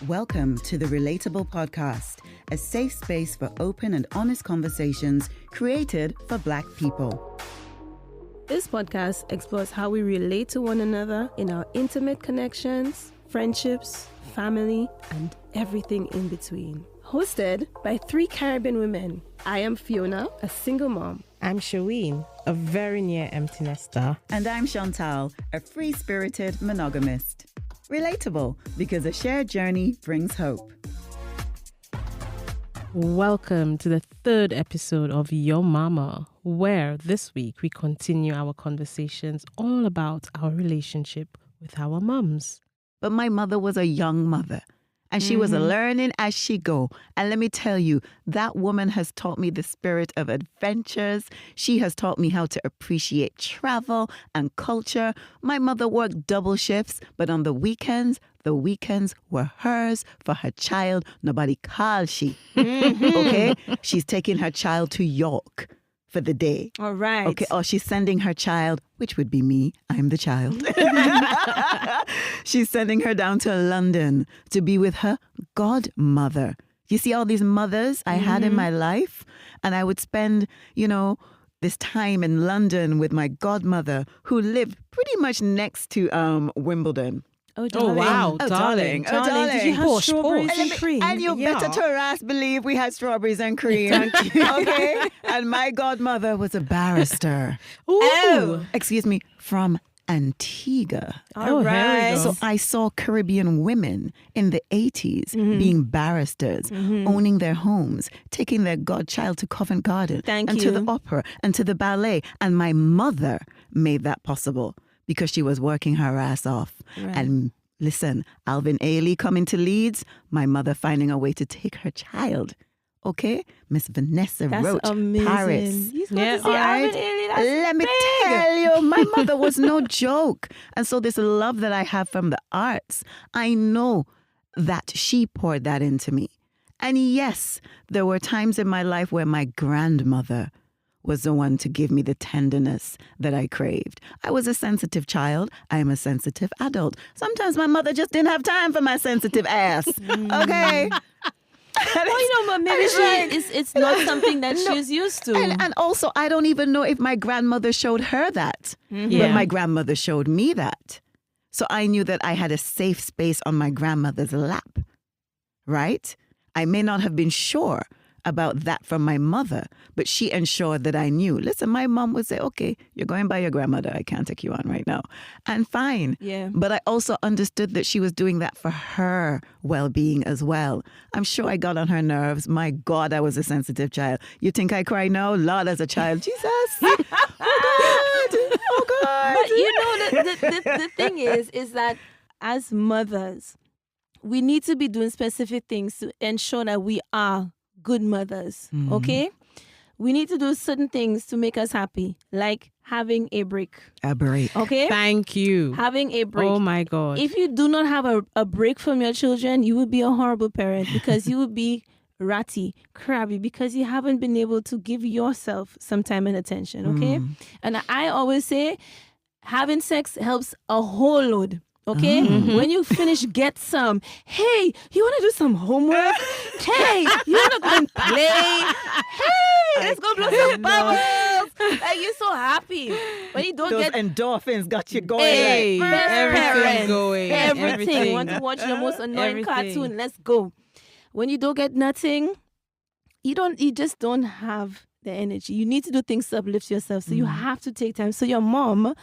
Welcome to the Relatable podcast, a safe space for open and honest conversations created for Black people. This podcast explores how we relate to one another in our intimate connections, friendships, family, and everything in between. Hosted by 3 Caribbean women. I am Fiona, a single mom. I'm Sherween, a very near empty nester. And I'm Chantal, a free-spirited monogamist. Relatable, because a shared journey brings hope. Welcome to the 3rd episode of Your Mama, where this week we continue our conversations all about our relationship with our mums. But my mother was a young mother, and she was learning as she go. And let me tell you, that woman has taught me the spirit of adventures. She has taught me how to appreciate travel and culture. My mother worked double shifts, but on the weekends were hers for her child. Nobody called she. Okay? She's taking her child to York for the day. All right. Okay. Or she's sending her child, which would be me. I'm the child. She's sending her down to London to be with her godmother. You see all these mothers I had in my life, and I would spend, this time in London with my godmother who lived pretty much next to Wimbledon. Oh, darling. wow, Oh, darling. darling. Did you have Posh, strawberries posh. and cream? And you better to us believe we had strawberries and cream. Thank you. Okay? And my godmother was a barrister. Ooh. Excuse me, from Antigua. All right. So I saw Caribbean women in the 80s being barristers, owning their homes, taking their godchild to Covent Garden Thank and you. to the opera and to the ballet. And my mother made that possible because she was working her ass off. Right. And listen, Alvin Ailey coming to Leeds, my mother finding a way to take her child. Okay? Miss Vanessa That's Roach, amazing. Paris. He's going Yeah, to see all Alvin right. Ailey. That's Let me big. tell you, my mother was no joke. And so this love that I have from the arts, I know that she poured that into me. And yes, there were times in my life where my grandmother was the one to give me the tenderness that I craved. I was a sensitive child. I am a sensitive adult. Sometimes my mother just didn't have time for my sensitive ass. Okay? But maybe it's not something that she's used to. And also, I don't even know if my grandmother showed her that. But Yeah. my grandmother showed me that. So I knew that I had a safe space on my grandmother's lap. Right? I may not have been sure about that from my mother, but she ensured that I knew. Listen, my mom would say, okay, you're going by your grandmother. I can't take you on right now. And fine. Yeah. But I also understood that she was doing that for her well-being as well. I'm sure I got on her nerves. My God, I was a sensitive child. You think I cry now? Lord, as a child. Jesus. Oh, God. Oh, God. But the thing is that as mothers, we need to be doing specific things to ensure that we are good mothers, okay? We need to do certain things to make us happy, like having a break, A break. okay? Thank you. Having a break. Oh my God. If you do not have a break from your children, you would be a horrible parent because you would be ratty, crabby, because you haven't been able to give yourself some time and attention, okay? And I always say having sex helps a whole load. Okay? When you finish, get some. Hey, you want to do some homework? Hey, you want to go and play? Hey, let's go blow some bubbles. Like, you're so happy. When you don't Those get endorphins got you going. Hey, like, best everything's parents, going. everything. Want to watch the most annoying Everything. cartoon? Let's go. When you don't get nothing, you just don't have the energy. You need to do things to uplift yourself. So you have to take time. So your mom,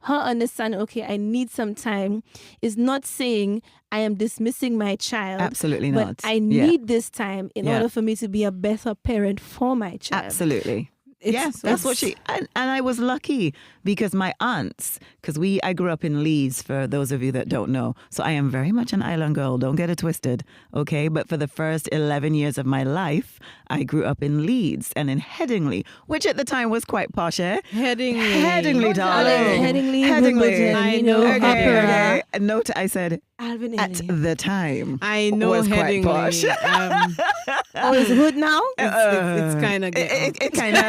her understanding, okay, I need some time, is not saying I am dismissing my child. Absolutely but not. I need this time in Yeah. order for me to be a better parent for my child. Absolutely. It's- Yes, that's what she, and I was lucky because my aunts, because I grew up in Leeds, for those of you that don't know. So I am very much an island girl. Don't get it twisted. Okay. But for the first 11 years of my life, I grew up in Leeds and in Headingley, which at the time was quite posh, eh? Headingley, darling. Headingley, Wimbledon, I you know, know. opera. Okay. Note I said Alvin at Ailey. the time. I know was quite Headingley. posh. Oh, it's hood now? It's kind of It kind of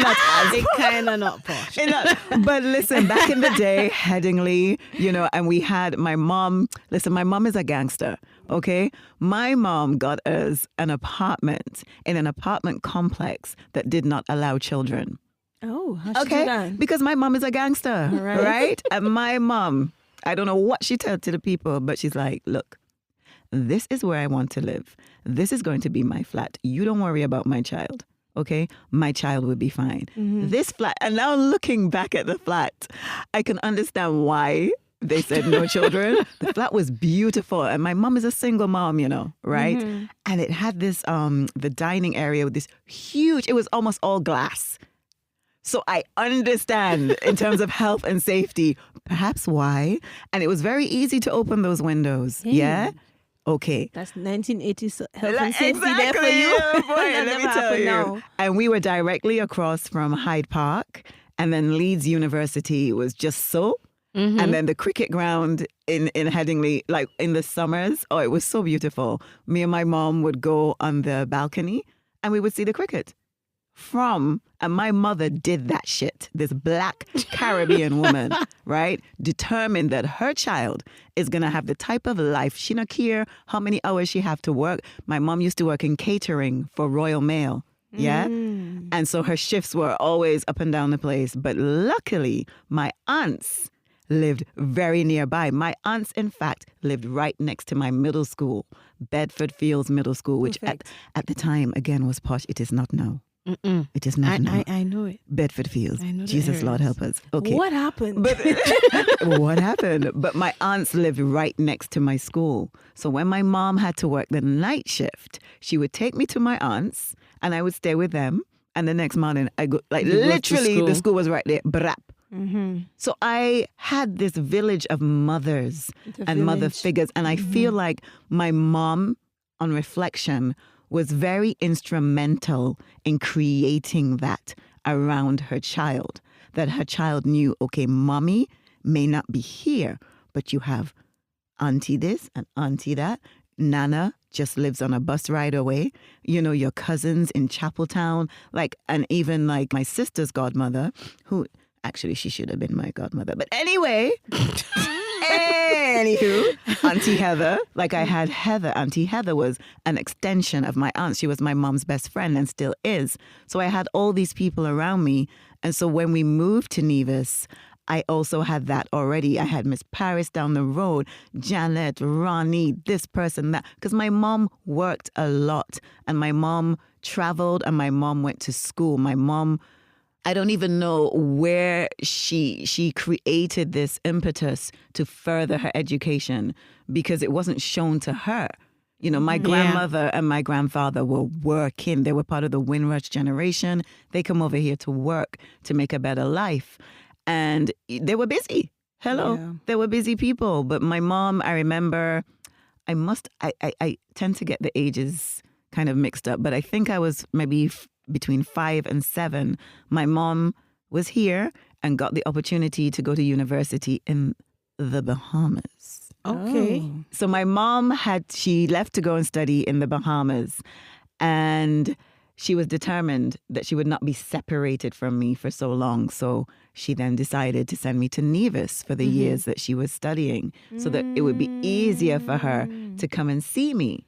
not as it kind of not posh. But listen, back in the day, Headingley, and we had my mom. Listen, my mom is a gangster. Okay, my mom got us an apartment in an apartment complex that did not allow children. Oh, how she do that? Because my mom is a gangster, right? And my mom, I don't know what she tells to the people, but she's like, look, this is where I want to live. This is going to be my flat. You don't worry about my child. Okay, my child will be fine. This flat, and now looking back at the flat, I can understand why they said no children. The flat was beautiful, and my mom is a single mom, right? And it had this, the dining area with this huge, it was almost all glass. So I understand in terms of health and safety, perhaps why. And it was very easy to open those windows. Hey. Yeah? Okay. That's 1980s health and safety there for you. Yeah, boy, That let me never tell happened you. now. And we were directly across from Hyde Park. And then Leeds University was just so. And then the cricket ground in Headingley, like in the summers, it was so beautiful. Me and my mom would go on the balcony and we would see the cricket. And my mother did that shit. This black Caribbean woman, right? Determined that her child is going to have the type of life. She not care how many hours she have to work. My mom used to work in catering for Royal Mail. Yeah. And so her shifts were always up and down the place. But luckily, my aunts lived very nearby. My aunts, in fact, lived right next to my middle school, Bedford Fields Middle School, which at the time, again, was posh. It is not now. It is not now. I know it. Bedford Fields. I know the Jesus, Lord areas. help us. Okay. What happened? But what happened? But my aunts lived right next to my school. So when my mom had to work the night shift, she would take me to my aunts and I would stay with them. And the next morning, I go, like, literally, the school was right there. Brap. So I had this village of mothers and mother figures. And I feel like my mom, on reflection, was very instrumental in creating that around her child. That her child knew, okay, mommy may not be here, but you have auntie this and auntie that. Nana just lives on a bus ride away. Your cousins in Chapeltown, and even like my sister's godmother, who actually she should have been my godmother. But anyway, anywho, Auntie Heather, I had Heather. Auntie Heather was an extension of my aunt. She was my mom's best friend and still is. So I had all these people around me. And so when we moved to Nevis, I also had that already. I had Miss Paris down the road, Janet, Ronnie, this person, that. Because my mom worked a lot and my mom traveled and my mom went to school. My mom, I don't even know where she created this impetus to further her education because it wasn't shown to her. My grandmother and my grandfather were working. They were part of the Windrush generation. They come over here to work to make a better life. And they were busy. They were busy people. But my mom, I remember, I tend to get the ages kind of mixed up, but I think I was maybe between 5 and 7. My mom was here and got the opportunity to go to university in the Bahamas. Okay. Oh. So my mom she left to go and study in the Bahamas, and she was determined that she would not be separated from me for so long. So she then decided to send me to Nevis for the years that she was studying so that it would be easier for her to come and see me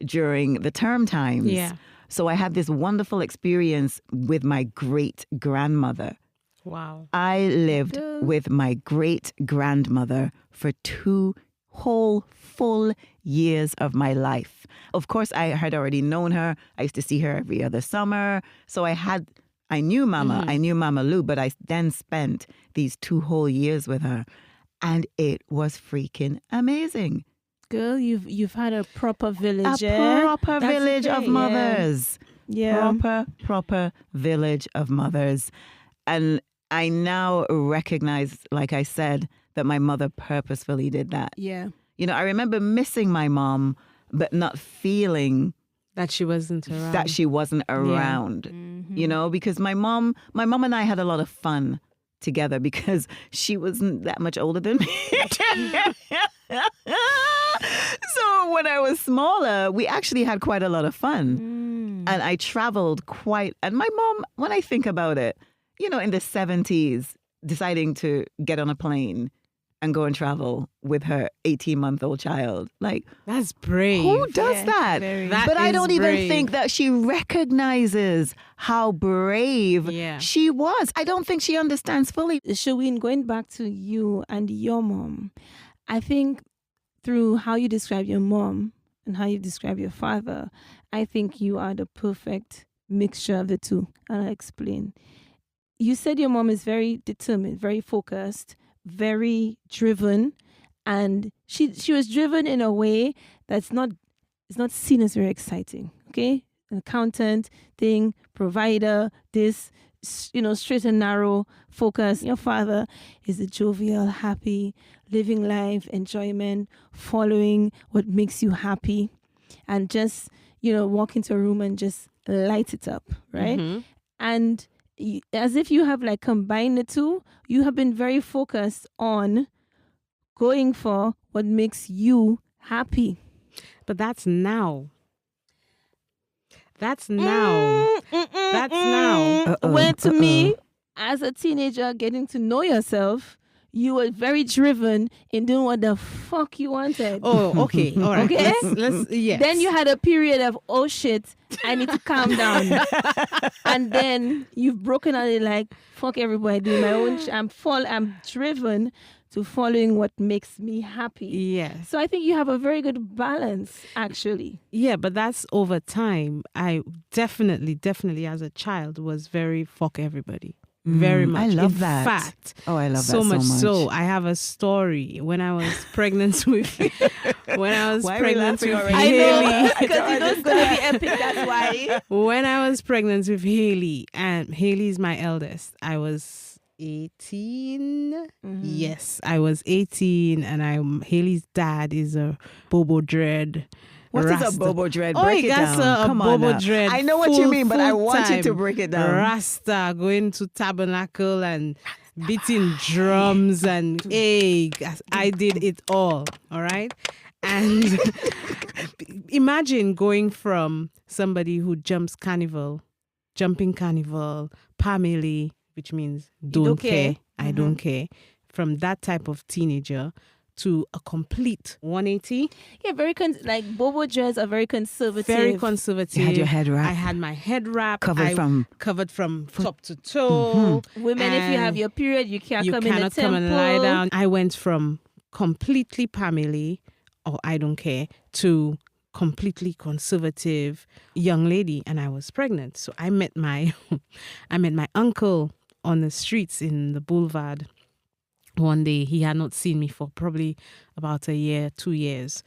during the term times. Yeah. So I had this wonderful experience with my great-grandmother. Wow. I lived with my great-grandmother for 2 whole full years of my life. Of course, I had already known her. I used to see her every other summer. So I knew Mama. I knew Mama Lou, but I then spent these 2 whole years with her. And it was freaking amazing. Girl, you've had a proper village. A proper That's village the of thing, mothers. Yeah. Proper village of mothers. And I now recognize, like I said, that my mother purposefully did that. Yeah. I remember missing my mom, but not feeling That she wasn't around. that she wasn't around. Because my mom and I had a lot of fun together because she wasn't that much older than me. So when I was smaller, we actually had quite a lot of fun. And I traveled and my mom, when I think about it, in the 70s, deciding to get on a plane and go and travel with her 18-month-old child. Like, that's brave. Who does that? But I don't even think that she recognizes how brave she was. I don't think she understands fully. Sherween, going back to you and your mom, I think through how you describe your mom and how you describe your father, I think you are the perfect mixture of the two. And I'll explain. You said your mom is very determined, very focused, very driven, and she was driven in a way it's not seen as very exciting. Okay, an accountant thing, provider, this straight and narrow focus. Your father is a jovial, happy, living life, enjoyment, following what makes you happy, and just walk into a room and just light it up, right? Mm-hmm. And as if you have like combined the two, you have been very focused on going for what makes you happy. But that's now. That's now. That's now. When to me, as a teenager, getting to know yourself, you were very driven in doing what the fuck you wanted. Oh, okay. All right. Okay? Let's yes. Then you had a period of, oh shit, I need to calm down. And then you've broken out and like, fuck everybody, doing my own I'm driven to following what makes me happy. Yes. So I think you have a very good balance, actually. Yeah, but that's over time. I definitely as a child was very fuck everybody. Very much. I love in that. Fact, I love so that so much. much. So I have a story when I was pregnant with pregnant with I Haley. know, because you know it's going to be epic, that's why. When I was pregnant with Haley, and Haley's my eldest, I was 18. Mm-hmm. Yes, I was 18, and Haley's dad is a Bobo Dread. What is Rasta. a Bobo Dread? Oh, Break it that's down. a Come on Bobo now. Dread. I know what you mean, but I want you to break it down. Rasta going to tabernacle and beating drums and egg. I did it all right? And imagine going from somebody who jumping carnival, Pamela, which means don't care. I don't care. From that type of teenager to a complete 180. Yeah, very like Bobo dreads are very conservative. Very conservative. You had your head wrapped. I had my head wrapped. Covered from top to toe. Women, if you have your period, you can't come in the temple. Come and lie down. I went from completely Pamela, or I don't care, to completely conservative young lady, and I was pregnant. So I met my uncle on the streets in the boulevard. One day, he had not seen me for probably about a year, 2 years.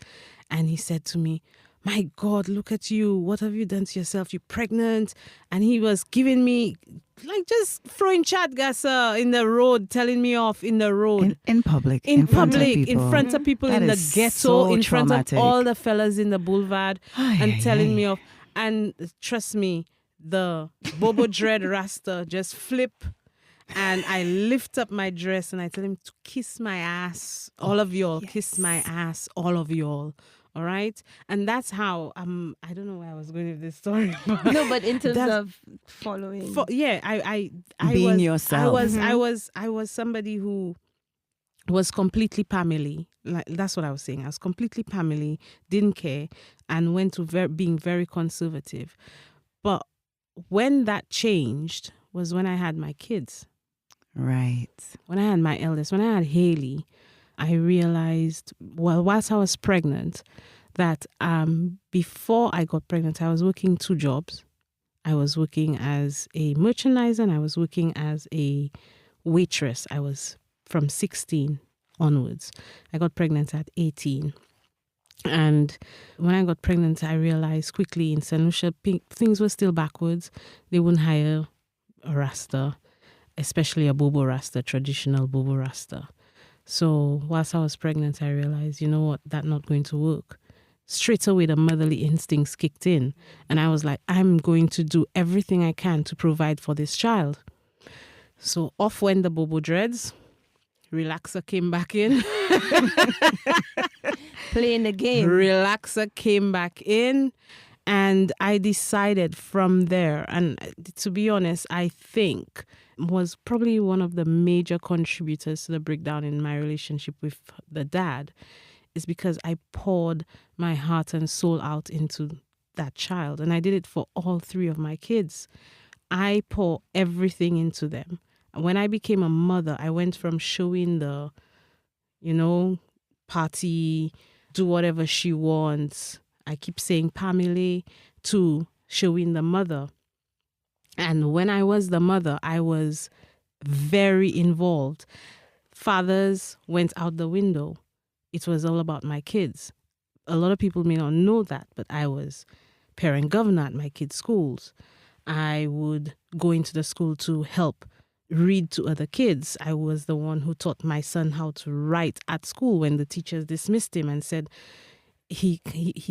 And he said to me, my God, look at you. What have you done to yourself? You're pregnant. And he was giving me, like, just throwing chat gas in the road, telling me off in the road. In public. In front public, of people. in front of people, That in the is ghetto, so in front traumatic. of all the fellas in the boulevard, and telling me off. And trust me, the Bobo Dread Rasta just flip. And I lift up my dress and I tell him to kiss my ass. All of y'all, kiss my ass. All of y'all. All right? And that's how, I don't know where I was going with this story. No, but in terms of following. I being was, yourself. I was somebody who was completely Pamela. Like, that's what I was saying. I was completely Pamela, didn't care, and went to being very conservative. But when that changed was when I had my kids. Right. When I had my eldest, when I had Haley, I realized, whilst I was pregnant, that before I got pregnant, I was working 2 jobs. I was working as a merchandiser and I was working as a waitress. I was from 16 onwards. I got pregnant at 18. And when I got pregnant, I realized quickly in St. Lucia, things were still backwards. They wouldn't hire a Rasta, especially a Bobo Rasta, traditional Bobo Rasta. So whilst I was pregnant, I realized, you know what, that's not going to work. Straight away, the motherly instincts kicked in. And I was like, I'm going to do everything I can to provide for this child. So off went the Bobo dreads, Relaxer came back in. Playing the game. Relaxer came back in. And I decided from there, and to be honest, I think was probably one of the major contributors to the breakdown in my relationship with the dad, is because I poured my heart and soul out into that child. And I did it for all 3 of my kids. I pour everything into them. When I became a mother, I went from showing the, party, do whatever she wants. I keep saying Pamela, to showing the mother. And when I was the mother, I was very involved. Fathers went out the window. It was all about my kids. A lot of people may not know that, but I was parent governor at my kids' schools. I would go into the school to help read to other kids. I was the one who taught my son how to write at school when the teachers dismissed him and said, he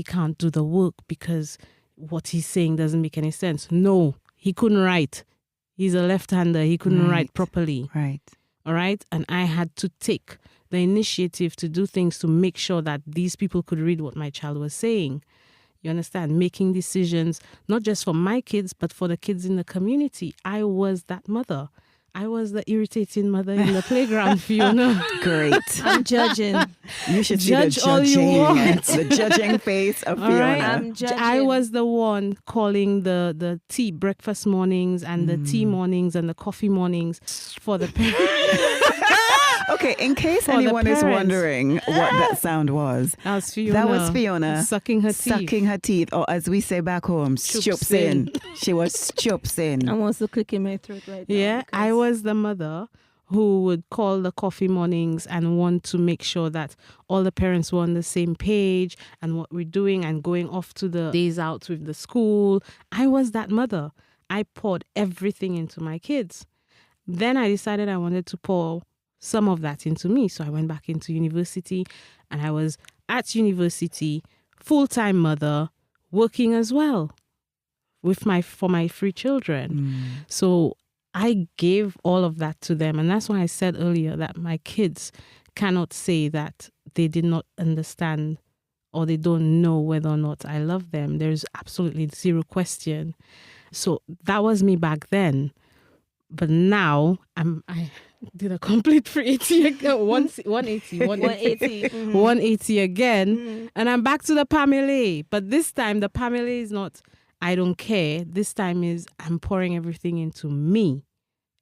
can't do the work because what he's saying doesn't make any sense. No, he couldn't write. He's a left-hander. He couldn't write properly. Right. All right. And I had to take the initiative to do things to make sure that these people could read what my child was saying. You understand? Making decisions, not just for my kids, but for the kids in the community. I was that mother. I was the irritating mother in the playground, Fiona. Great. I'm judging. You should Judge see the all you judging, want. the judging face of All Fiona. right. I'm judging. I was the one calling the tea breakfast mornings and the tea mornings and the coffee mornings for the parents. Okay, in case For the anyone is parents. wondering what that sound was, That was Fiona. that was Fiona sucking her teeth. sucking her teeth, or as we say back home, Chups in. She was chups in. I'm also clicking my throat right now. Yeah, I because- was the mother who would call the coffee mornings and want to make sure that all the parents were on the same page and what we're doing and going off to the days out with the school. I was that mother. I poured everything into my kids. Then I decided I wanted to pour some of that into me. So I went back into university and I was at university, full-time mother, working as well for my 3 children. So I gave all of that to them. And that's why I said earlier that my kids cannot say that they did not understand or they don't know whether or not I love them. There's absolutely 0 question. So that was me back then. But now I did a complete 380 again, 180 180. 180 again. And I'm back to the Pamela. But this time the Pamela is not, I don't care. This time is I'm pouring everything into me.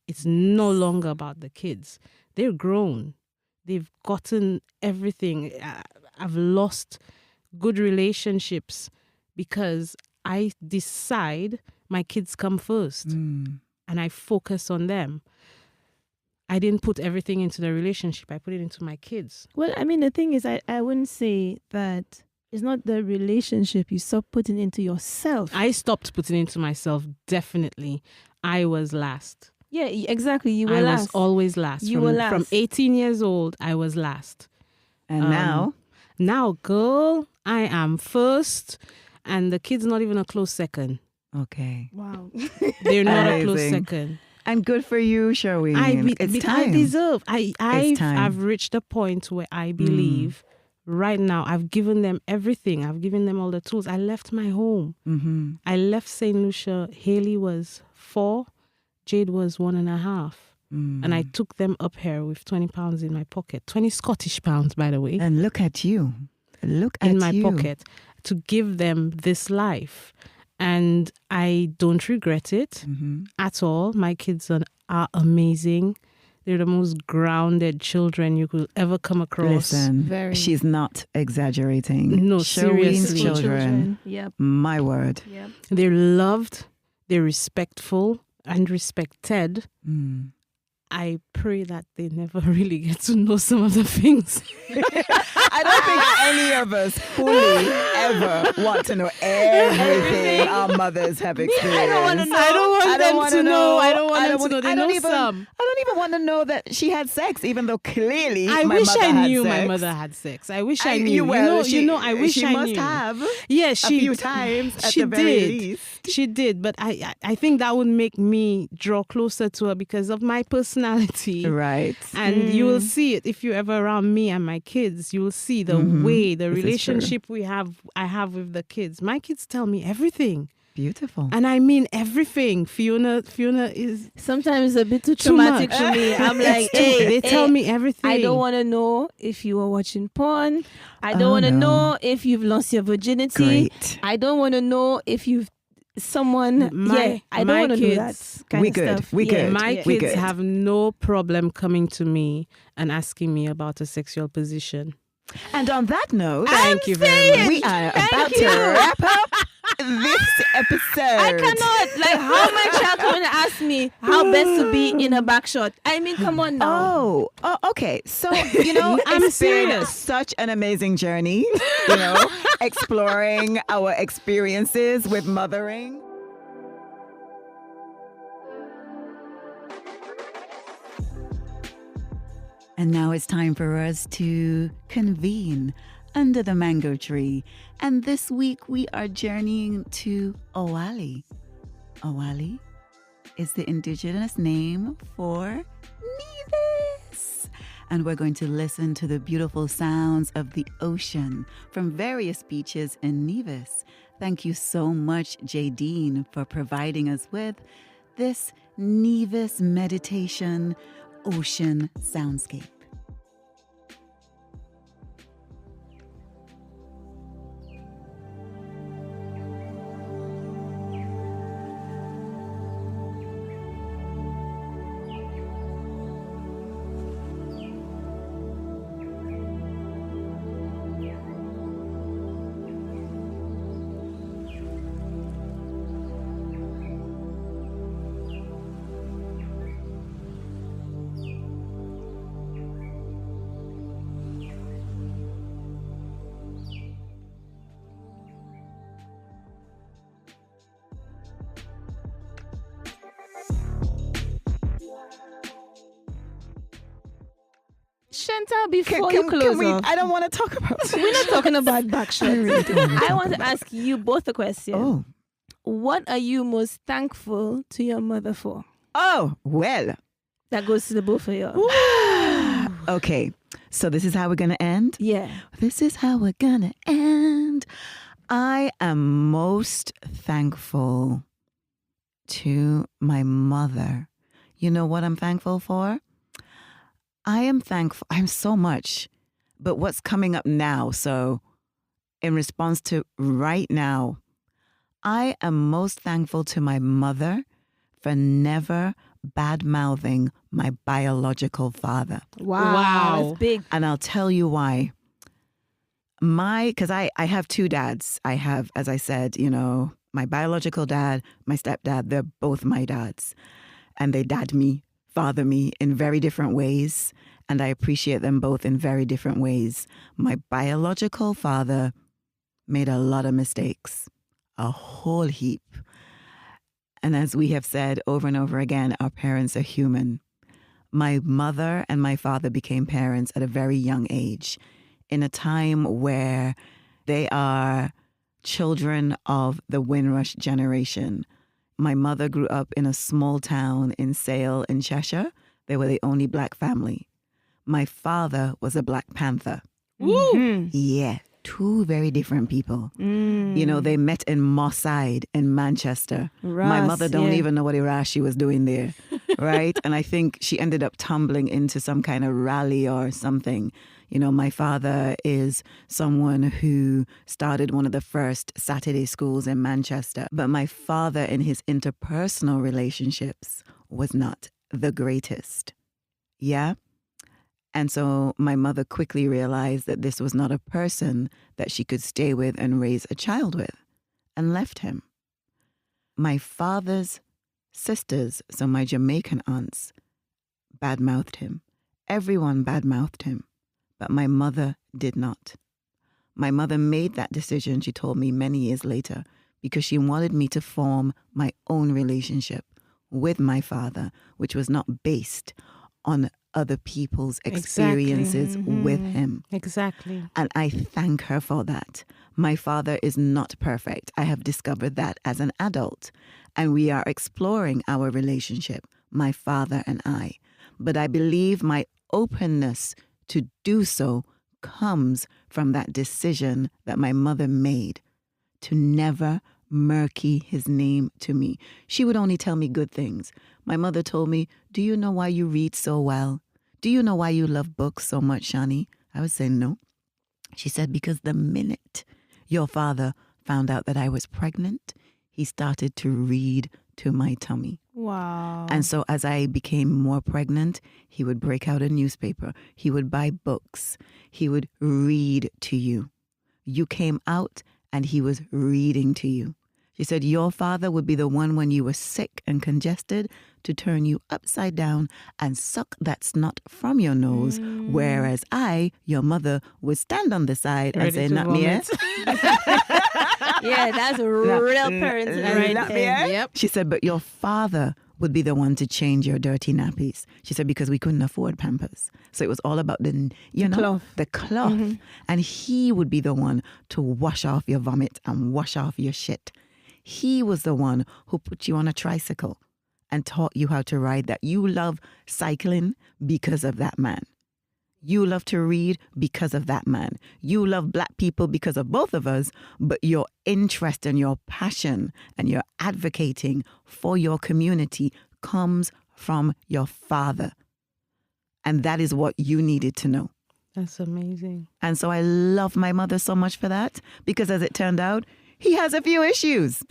It's no longer about the kids. They're grown. They've gotten everything. I've lost good relationships because I decide my kids come first and I focus on them. I didn't put everything into the relationship. I put it into my kids. Well, I mean, the thing is, I wouldn't say that it's not the relationship. You stop putting into yourself. I stopped putting into myself, definitely. I was last. Yeah, exactly. You were I last. was always last. You were last. From 18 years old, I was last. And now? Now, girl, I am first, and the kid's not even a close second. Okay. Wow. They're not a close Amazing. second. And good for you, Sherween. It's time. I deserve. It's time. I've reached a point where I believe right now I've given them everything. I've given them all the tools. I left my home. Mm-hmm. I left St. Lucia. Haley was 4. Jade was 1.5. And I took them up here with 20 pounds in my pocket. 20 Scottish pounds, by the way. And look at you. Look at you. In my pocket to give them this life. And I don't regret it at all. My kids are amazing. They're the most grounded children you could ever come across. Listen, Very. she's not exaggerating. No, Sherween's seriously. children. Yep. My word. Yep. They're loved. They're respectful and respected. I pray that they never really get to know some of the things. I don't think any of us fully ever want to know everything our mothers have experienced. I don't want to know. I don't want them wanna to know. I don't want them to want- know. They I don't know even, some. I don't even want to know that she had sex, even though clearly I my wish mother I had knew my sex. mother had sex. I wish I knew. Well, you know, I wish she I must knew. have. Yeah, A few times at she the very did. least. She did, but I think that would make me draw closer to her because of my personality. Right. And you will see it if you're ever around me and my kids. You will see the way, the This is relationship I have with the kids. My kids tell me everything. Beautiful. And I mean everything. Fiona is Sometimes it's a bit too Too traumatic much. for me. I'm like, hey, they tell me everything. I don't want to know if you were watching porn. I don't want to no. know if you've lost your virginity. Great. I don't want to know if you've someone. I don't my want to know that kids- kind We of good. stuff. We good. My We kids good. have no problem coming to me and asking me about a sexual position. And on that note, Thank you very much. we are about to wrap up this episode. I cannot. Like, how my child coming to ask me how best to be in a back shot? I mean, come on now. Oh, okay. So, you know, I'm it's been serious. such an amazing journey, you know, exploring our experiences with mothering. And now it's time for us to convene under the mango tree. And this week we are journeying to Owali. Owali is the indigenous name for Nevis. And we're going to listen to the beautiful sounds of the ocean from various beaches in Nevis. Thank you so much, Jadine, for providing us with this Nevis meditation ocean soundscape. Chantal, before you close off, I don't want to talk about it. we're not talking about back shots. I want to ask you both a question. Oh. What are you most thankful to your mother for? Oh, well. That goes to the both of you. Okay, so this is how we're going to end? Yeah. This is how we're going to end. I am most thankful to my mother. You know what I'm thankful for? I am thankful. I'm so much. But what's coming up now? So in response to right now, I am most thankful to my mother for never bad-mouthing my biological father. Wow. That's big. And I'll tell you why. Because I have two dads. I have, as I said, you know, my biological dad, my stepdad, they're both my dads. And they dad me, father me in very different ways. And I appreciate them both in very different ways. My biological father made a lot of mistakes, a whole heap. And as we have said over and over again, our parents are human. My mother and my father became parents at a very young age, in a time where they are children of the Windrush generation. My mother grew up in a small town in Sale in Cheshire. They were the only black family. My father was a Black Panther. Mm-hmm. Yeah, two very different people. You know, they met in Moss Side in Manchester. My mother don't even know what Irash she was doing there, right? And I think she ended up tumbling into some kind of rally or something. You know, my father is someone who started one of the first Saturday schools in Manchester. But my father in his interpersonal relationships was not the greatest. Yeah? And so my mother quickly realized that this was not a person that she could stay with and raise a child with, and left him. My father's sisters, so my Jamaican aunts, badmouthed him. Everyone badmouthed him, but my mother did not. My mother made that decision, she told me many years later, because she wanted me to form my own relationship with my father, which was not based on other people's experiences with him. Exactly. And I thank her for that. My father is not perfect. I have discovered that as an adult. And we are exploring our relationship, my father and I. But I believe my openness to do so comes from that decision that my mother made to never murky his name to me. She would only tell me good things. My mother told me, "Do you know why you read so well? Do you know why you love books so much, Shani?" I would say no. She said, "Because the minute your father found out that I was pregnant, he started to read to my tummy." Wow. And so as I became more pregnant, he would break out a newspaper. He would buy books. He would read to you. You came out and he was reading to you. She said, your father would be the one when you were sick and congested to turn you upside down and suck that snot from your nose, whereas I, your mother, would stand on the side and say, "Not me, eh?" Yeah, that's a real parent right Not me, there. eh? Yep. She said, but your father would be the one to change your dirty nappies. She said, because we couldn't afford Pampers. So it was all about the cloth. And he would be the one to wash off your vomit and wash off your shit. He was the one who put you on a tricycle and taught you how to ride that. You love cycling because of that man. You love to read because of that man. You love black people because of both of us, but your interest and your passion and your advocating for your community comes from your father. And that is what you needed to know. That's amazing. And so I love my mother so much for that, because as it turned out, he has a few issues.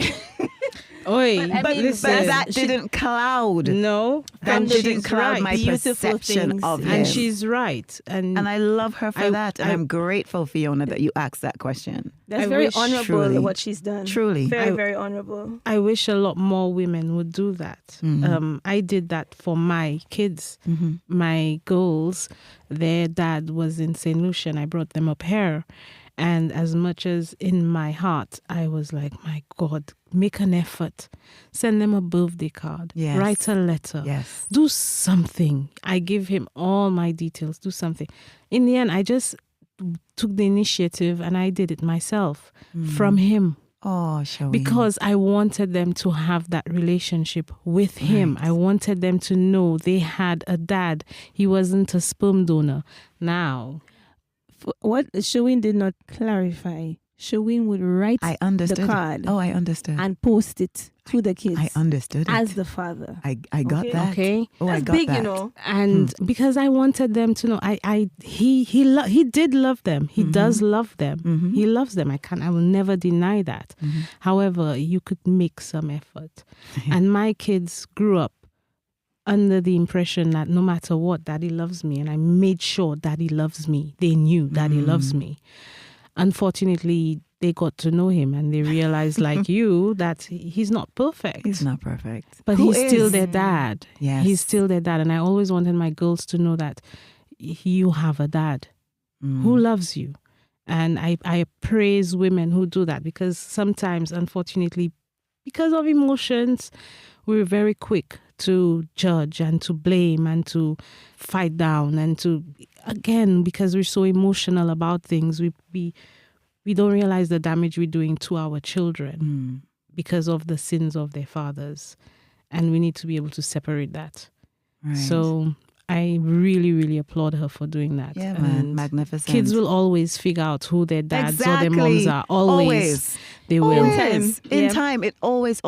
Oi, But listen. that didn't cloud. No, That and didn't she's cloud right. my Beautiful perception things. of him. And she's right. And And I love her for that. And I'm grateful, Fiona, that you asked that question. That's I very wish honorable truly- what she's done. Truly. Very honorable. I wish a lot more women would do that. I did that for my kids, my girls. Their dad was in St. Lucia and I brought them up here. And as much as in my heart, I was like, my God, make an effort. Send them a birthday card. Yes. Write a letter. Yes. Do something. I give him all my details. Do something. In the end, I just took the initiative and I did it myself from him. Oh, Sherween. Because I wanted them to have that relationship with him. I wanted them to know they had a dad. He wasn't a sperm donor. Now, What Sherween did not clarify, Sherween would write I understood. the card Oh, I understood. and post it to the kids I understood as it. the father. I got Okay. that. okay? Oh, I That's got big, that. you know. And because I wanted them to know, he did love them. He does love them. He loves them. I will never deny that. However, you could make some effort. And my kids grew up under the impression that no matter what, Daddy loves me. And I made sure Daddy loves me. They knew Daddy loves me. Unfortunately, they got to know him and they realized, like you, that he's not perfect. He's not perfect. But Who he's still is? their dad. Yes. He's still their dad. And I always wanted my girls to know that you have a dad who loves you. And I praise women who do that, because sometimes, unfortunately, because of emotions, we're very quick to judge and to blame and to fight down and to, again, because we're so emotional about things, we don't realize the damage we're doing to our children because of the sins of their fathers. And we need to be able to separate that. Right. So I really, really applaud her for doing that. Yeah, And man. Magnificent. kids will always figure out who their dads or their moms Exactly. are. Always. They will. Always. In Yeah. time, it always,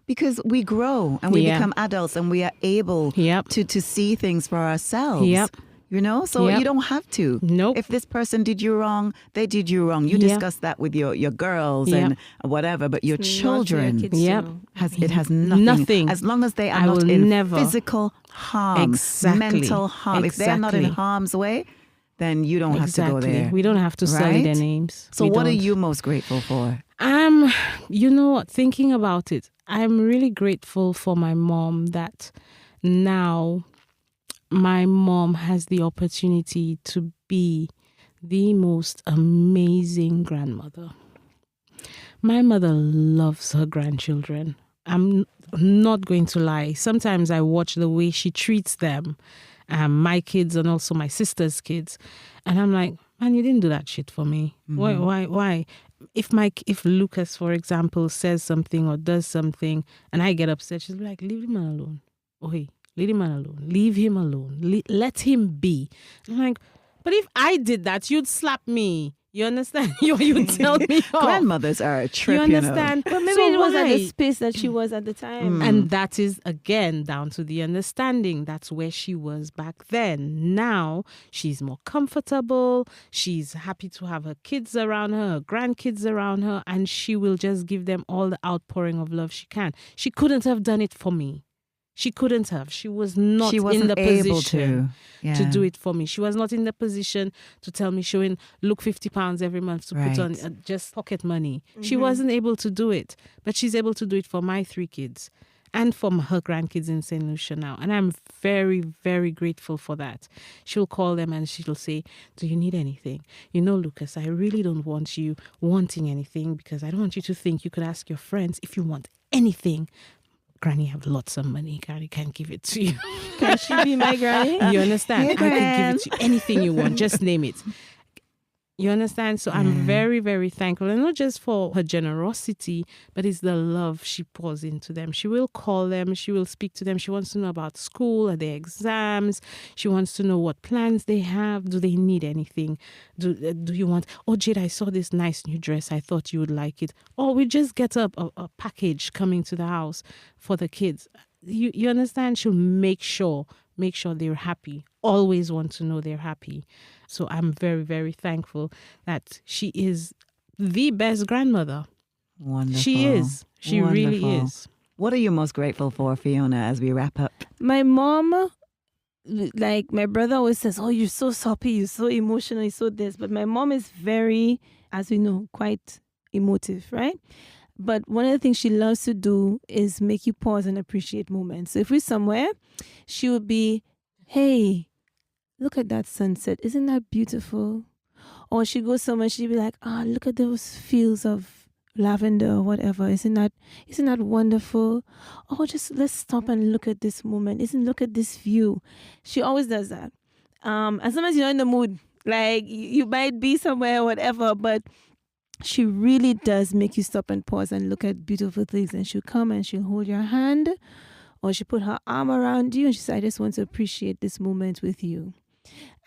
because we grow and we Yeah. become adults and we are able Yep. to see things for ourselves. Yep. You know, so Yep. you don't have to. Nope. If this person did you wrong, they did you wrong. You Yep. discuss that with your girls Yep. and whatever, but your Not for your children kids to Yep. know. has nothing. Nothing. As long as they are I not will in never. physical harm, Exactly. mental harm. If they are not in Exactly. harm's way, then you don't have to go there. We don't have to study their Right? names. So We what are don't. you most grateful for? You know what, thinking about it, I'm really grateful for my mom that now my mom has the opportunity to be the most amazing grandmother. My mother loves her grandchildren. I'm not going to lie. Sometimes I watch the way she treats them, my kids and also my sister's kids, and I'm like, man, you didn't do that shit for me. Why? If Lucas, for example, says something or does something, and I get upset, she's like, leave him alone. Oi, leave him alone. Leave him alone. Let him be. I'm like, but if I did that, you'd slap me. You understand? You tell me off. Grandmothers are a trip, You understand? But maybe So it was at the why? space that she was at the time. And that is, again, down to the understanding. That's where she was back then. Now, she's more comfortable. She's happy to have her kids around her grandkids around her, and she will just give them all the outpouring of love she can. She couldn't have done it for me. She couldn't have. She was not She wasn't in the able position to. to do it for me. She was not in the position to tell me, Sherween, look, £50 every month to put on just pocket money. She wasn't able to do it, but she's able to do it for my 3 kids and for her grandkids in St. Lucia now. And I'm very, very grateful for that. She'll call them and she'll say, do you need anything? You know, Lucas, I really don't want you wanting anything, because I don't want you to think you could ask your friends if you want anything. Granny have lots of money. Granny can't give it to you. Can she be my granny? You understand? Hey, I can Gran. give it to you. Anything you want. Just name it. You understand? So I'm very, very thankful. And not just for her generosity, but it's the love she pours into them. She will call them. She will speak to them. She wants to know about school and their exams. She wants to know what plans they have. Do they need anything? Do you want, oh, Jade, I saw this nice new dress. I thought you would like it. Or we just get a package coming to the house for the kids. You understand? She'll make sure they're happy. Always want to know they're happy. So I'm very, very thankful that she is the best grandmother. Wonderful. She is. She really Wonderful. is. What are you most grateful for, Fiona, as we wrap up? My mom, like my brother always says, oh, you're so soppy, you're so emotional, you're so this. But my mom is very, as we know, quite emotive, right? But one of the things she loves to do is make you pause and appreciate moments. So if we're somewhere, she would be, hey, look at that sunset. Isn't that beautiful? Or she goes somewhere, she'd be like, look at those fields of lavender or whatever. Isn't that wonderful? Oh, just let's stop and look at this moment. Look at this view. She always does that. And sometimes you're in the mood. Like you might be somewhere or whatever, but she really does make you stop and pause and look at beautiful things. And she'll come and she'll hold your hand, or she'll put her arm around you and she says, I just want to appreciate this moment with you.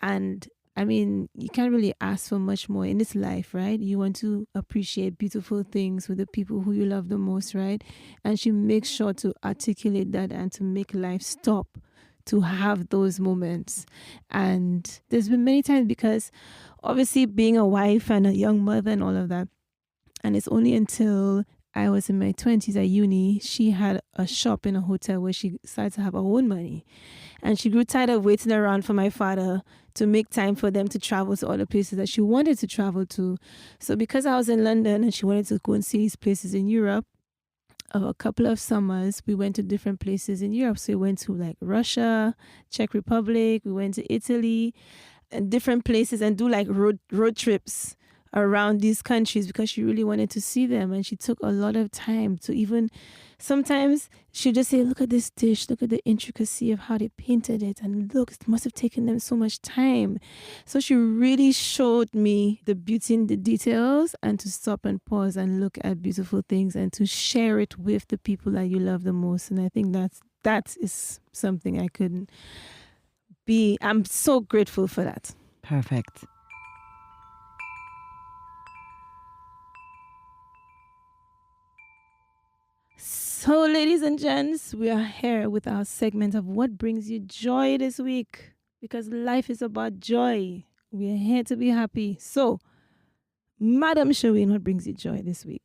And I mean, you can't really ask for much more in this life, right? You want to appreciate beautiful things with the people who you love the most, right? And she makes sure to articulate that and to make life stop to have those moments. And there's been many times, because obviously being a wife and a young mother and all of that, and it's only until I was in my 20s at uni, she had a shop in a hotel where she started to have her own money. And she grew tired of waiting around for my father to make time for them to travel to all the places that she wanted to travel to. So because I was in London and she wanted to go and see these places in Europe, a couple of summers, we went to different places in Europe. So we went to like Russia, Czech Republic, we went to Italy, and different places, and do like road trips around these countries because she really wanted to see them. And she took a lot of time to even, sometimes she'd just say, look at this dish, look at the intricacy of how they painted it, and look, it must have taken them so much time. So she really showed me the beauty in the details, and to stop and pause and look at beautiful things and to share it with the people that you love the most. And I think that is something I couldn't be, I'm so grateful for that. Perfect. So, ladies and gents, we are here with our segment of what brings you joy this week, because life is about joy. We are here to be happy. So, Madam Sherween, what brings you joy this week?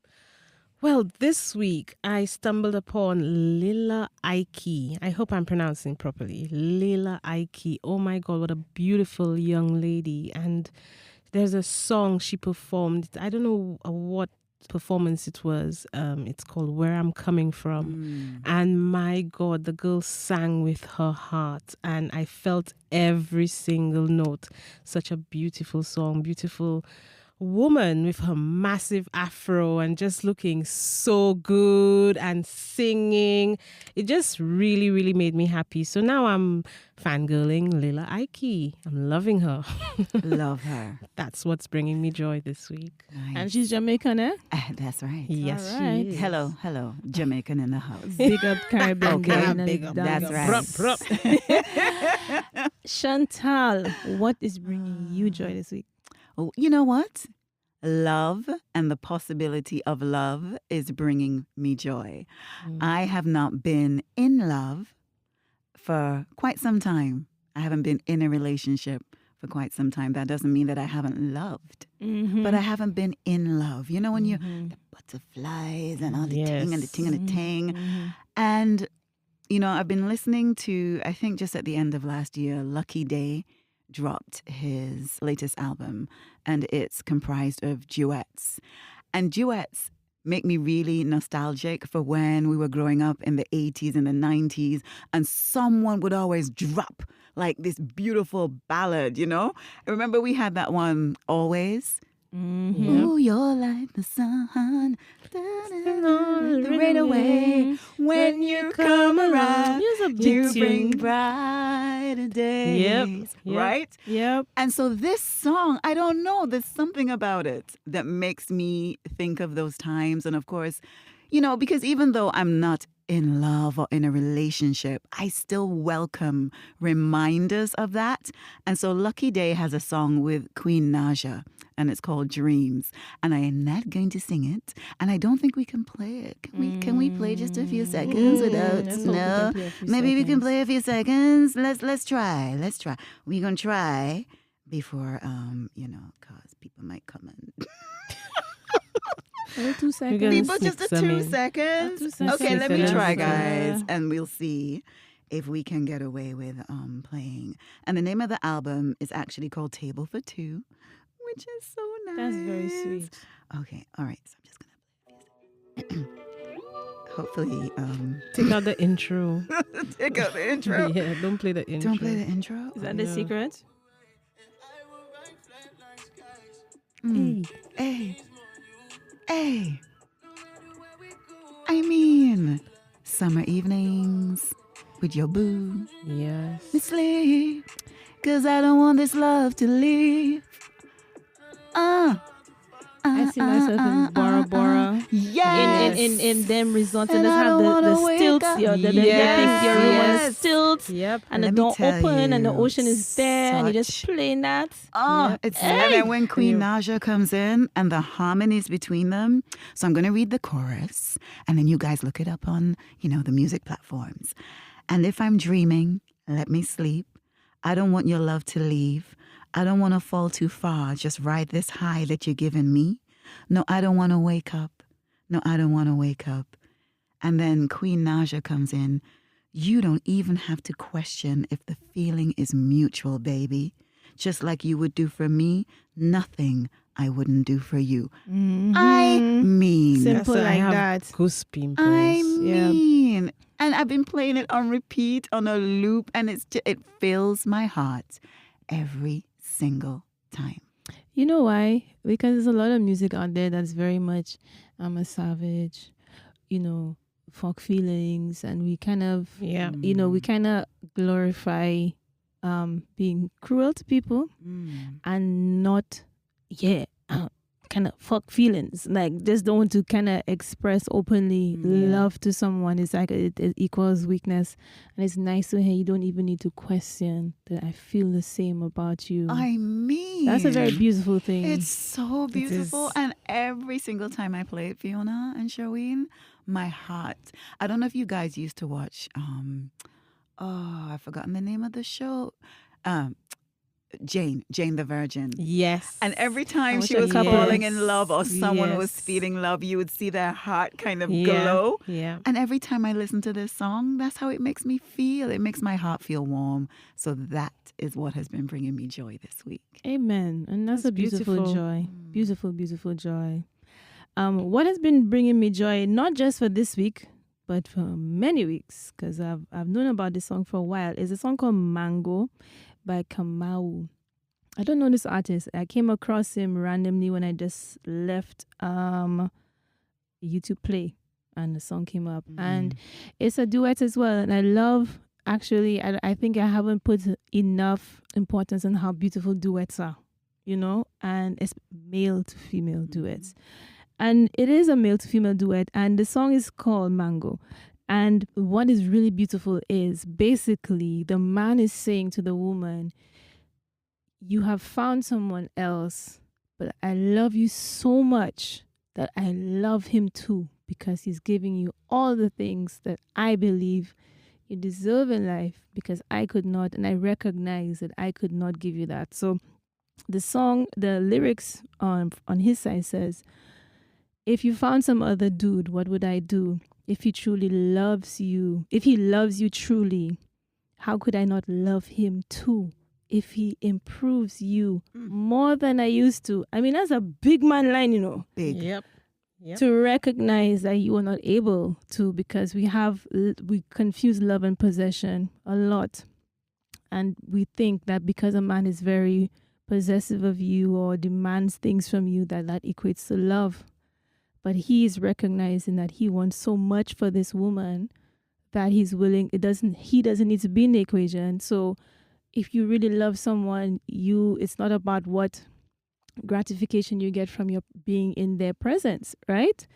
Well, this week I stumbled upon Lila Ike. I hope I'm pronouncing properly. Lila Ike. Oh my God, what a beautiful young lady. And there's a song she performed. I don't know what performance it was. It's called Where I'm Coming From. And my God, the girl sang with her heart and I felt every single note. Such a beautiful song, beautiful woman with her massive afro and just looking so good and singing. It just really, really made me happy. So now I'm fangirling Lila Ike. I'm loving her. Love her. That's what's bringing me joy this week. Nice. And she's Jamaican, eh? That's right. Yes, All right. she is. Hello, Jamaican in the house. Big up Caribbean Okay, girl in big the up, dance. That's right. Chantal, what is bringing you joy this week? Oh, you know what? Love and the possibility of love is bringing me joy. I have not been in love for quite some time. I haven't been in a relationship for quite some time. That doesn't mean that I haven't loved, but I haven't been in love. You know, when you the butterflies and all the ting and the ting and the ting. And, you know, I've been listening to, I think just at the end of last year, Lucky Daye dropped his latest album, and it's comprised of duets. And duets make me really nostalgic for when we were growing up in the 80s and the 90s, and someone would always drop like this beautiful ballad, you know? I remember we had that one, Always. Ooh, you're like the sun, the rain away when you come around. You bring brighter days, right? Yep. And so this song, I don't know, there's something about it that makes me think of those times. And of course, you know, because even though I'm not in love or in a relationship, I still welcome reminders of that. And so Lucky Daye has a song with Queen Naija, and it's called Dreams. And I am not going to sing it, and I don't think we can play it. Can we play just a few seconds without? No, maybe we can play a few seconds. Let's try. We're gonna try before you know, cause people might come in. 2 seconds. People, just a 2 seconds. 2 seconds. Okay, let me try, guys, and we'll see if we can get away with playing. And the name of the album is actually called Table for Two, which is so nice. That's very sweet. Okay, all right. So I'm just gonna hopefully Take out the intro. take out the intro. Yeah, don't play the intro. Don't play the intro. Is that the secret? Hey. I mean, summer evenings with your boo. Yes. Me sleep, 'cause I don't want this love to leave. I see myself in Bora Bora. Yes. In them resorts, And and I have don't wanna the wake stilts. up. Your room Yes. on stilts. Yep. And Let the me door tell open and the you, ocean is there and you're just such- playing that. And then when Queen Naija comes in and the harmonies between them. So I'm going to read the chorus, and then you guys look it up on, you know, the music platforms. And if I'm dreaming, let me sleep. I don't want your love to leave. I don't want to fall too far. Just ride this high that you're giving me. No, I don't want to wake up. No, I don't want to wake up. And then Queen Naija comes in. You don't even have to question if the feeling is mutual, baby. Just like you would do for me, nothing I wouldn't do for you. I mean, Simple I like have that. Goose pimples. I Yeah. mean, and I've been playing it on repeat, on a loop, and it fills my heart every single time. You know why? Because there's a lot of music out there that's very much, I'm a savage, you know, fuck feelings. And we kind of, you know, we kind of glorify being cruel to people and not, kind of fuck feelings. Like, just don't want to kind of express openly love to someone. It's like it equals weakness. And it's nice to hear you don't even need to question that I feel the same about you. I mean, That's a very beautiful thing. It's so beautiful. And every single time I play it, Fiona and Sherween, my heart. I don't know if you guys used to watch, I've forgotten the name of the show. Jane the Virgin. Yes. And every time wish she I was could. falling in love or someone was Yes. feeling love, you would see their heart kind of Yeah. glow. Yeah. And every time I listen to this song, that's how it makes me feel. It makes my heart feel warm. So that is what has been bringing me joy this week. Amen. And that's a beautiful beautiful. joy. Beautiful, beautiful joy. What has been bringing me joy, not just for this week, but for many weeks, because I've known about this song for a while, is a song called Mango by KAMAUU. I don't know this artist. I came across him randomly when I just left YouTube Play, and the song came up. And it's a duet as well. And I love, actually, I think I haven't put enough importance on how beautiful duets are, and it's male to female duets. And it is a male to female duet, and the song is called Mango. And what is really beautiful is basically the man is saying to the woman, you have found someone else, but I love you so much that I love him too, because he's giving you all the things that I believe you deserve in life, because I could not, and I recognize that I could not give you that. So the song, the lyrics on his side says, if you found some other dude, what would I do? If he truly loves you, if he loves you truly, how could I not love him too? If he improves you more than I used to. I mean, that's a big man line, Big. Yep. To recognize that you are not able to, because we confuse love and possession a lot. And we think that because a man is very possessive of you or demands things from you, that equates to love. But he is recognizing that he wants so much for this woman that he's willing, he doesn't need to be in the equation. So if you really love someone, it's not about what gratification you get from your being in their presence, right?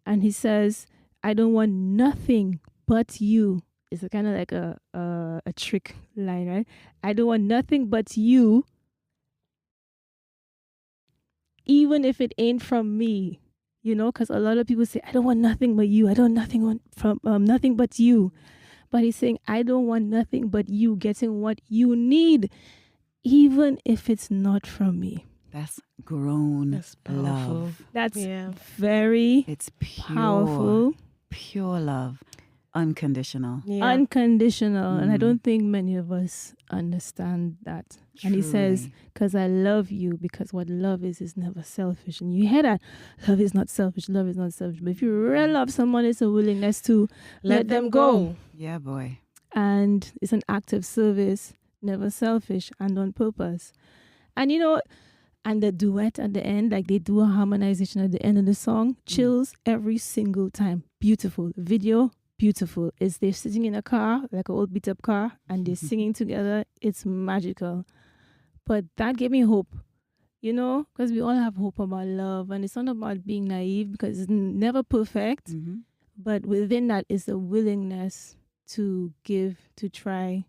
And he says, I don't want nothing but you. It's kind of like a trick line, right? I don't want nothing but you, even if it ain't from me, because a lot of people say, I don't want nothing but you. I don't want nothing but you. But he's saying, I don't want nothing but you getting what you need, even if it's not from me. That's grown That's powerful. love. That's very It's pure, powerful. pure love. Unconditional. Yeah. Unconditional. And I don't think many of us understand that. And he says, Truly. because I love you, because what love is never selfish. And you hear that, love is not selfish, love is not selfish. But if you really love someone, it's a willingness to let them go. Yeah, boy. And it's an act of service, never selfish and on purpose. And and the duet at the end, like they do a harmonization at the end of the song, chills every single time. Beautiful. Video, beautiful. Is they're sitting in a car, like an old beat up car, and they're singing together. It's magical. But that gave me hope, because we all have hope about love, and it's not about being naive, because it's never perfect. But within that is a willingness to give, to try,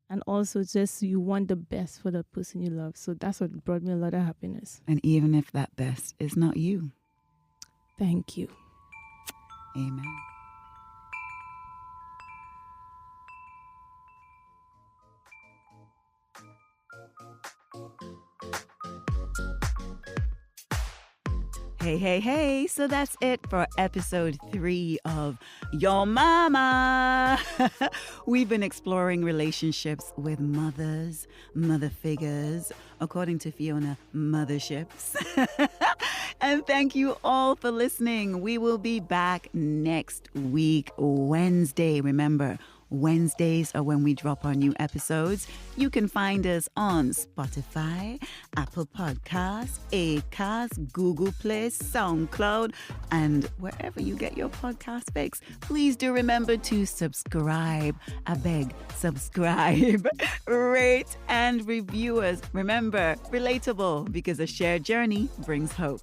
and also just you want the best for the person you love. So that's what brought me a lot of happiness. And even if that best is not you. Thank you. Amen. Hey. So that's it for episode 3 of Your Mama. We've been exploring relationships with mothers, mother figures, according to Fiona, motherships. And thank you all for listening. We will be back next week, Wednesday. Remember, Wednesdays are when we drop our new episodes. You can find us on Spotify, Apple Podcasts, Acast, Google Play, SoundCloud, and wherever you get your podcast fix. Please do remember to subscribe. I beg, subscribe, rate, and review us. Remember, relatable, because a shared journey brings hope.